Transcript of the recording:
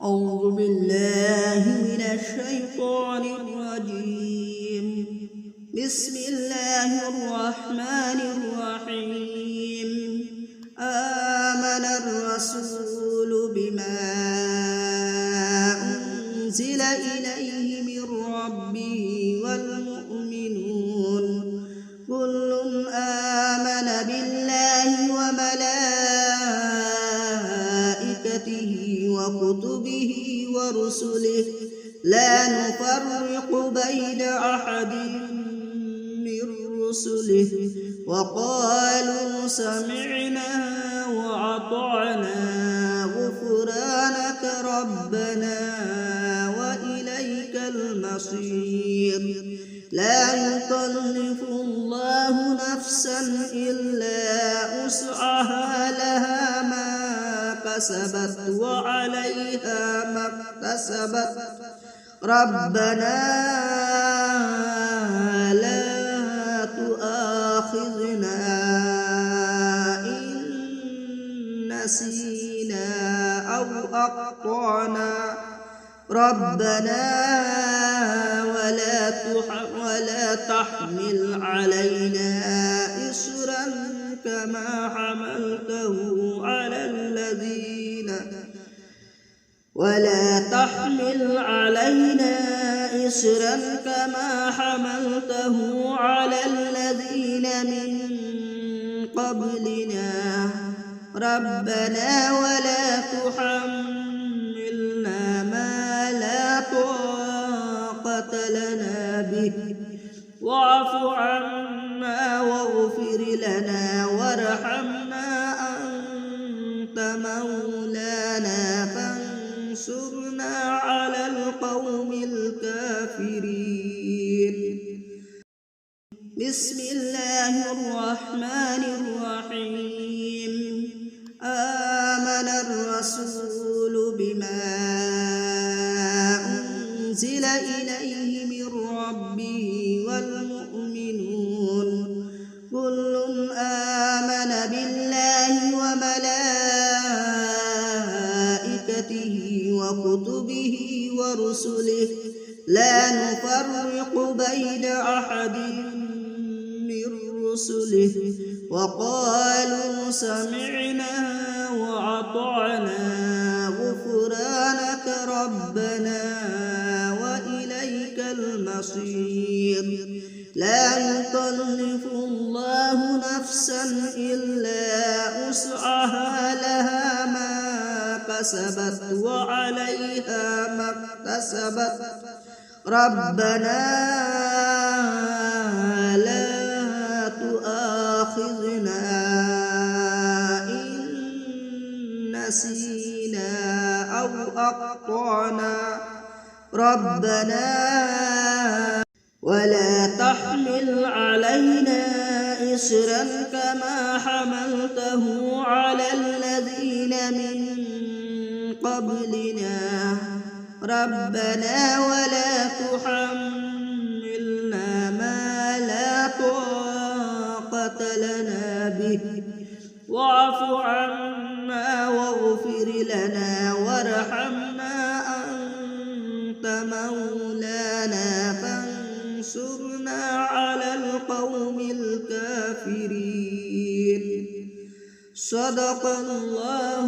أعوذ بالله من الشيطان الرجيم. بسم الله الرحمن الرحيم. آمن الرسول بما أنزل إليه من ربه والمؤمنون كل آمن بالله وملائكته وكتبه ورسله لا نفرق بين أحد من رسله وقالوا سمعنا وأطعنا غفرانك ربنا وإليك المصير. لا يكلف الله نفسا إلا وسعها لها ما كسبت وعليها ما اكتسبت ربنا لا تؤاخذنا إن نسينا أو أخطأنا ربنا ولا تحمل علينا إصرا كما حملته على الذين من قبلنا ربنا ولا تحملنا ما لا طاقة لنا به واعف عنا واغفر لنا وارحمنا أنت مولانا فانصرنا على القوم الكافرين. بسم الله الرحمن الرحيم. آمن الرسول بما أنزل إليه من ربه والمؤمنون كل آمن بالله وملائكته وكتبه ورسله لا نفرق بين أحد من رسله وقالوا سمعنا وأطعنا غفرانك ربنا وإليك المصير. لا يكلف الله نفسا إلا وسعها لها ما كسبت وعليها ما اكتسبت ربنا لا تؤاخذنا إن نسينا أو أخطأنا ربنا ولا تحمل علينا إصرا كما حملته على الذين من قبلنا ربنا ولا تحملنا ما لا طاقة لنا به واعف عنا واغفر لنا وارحمنا أنت مولانا فانصرنا على القوم الكافرين. صدق الله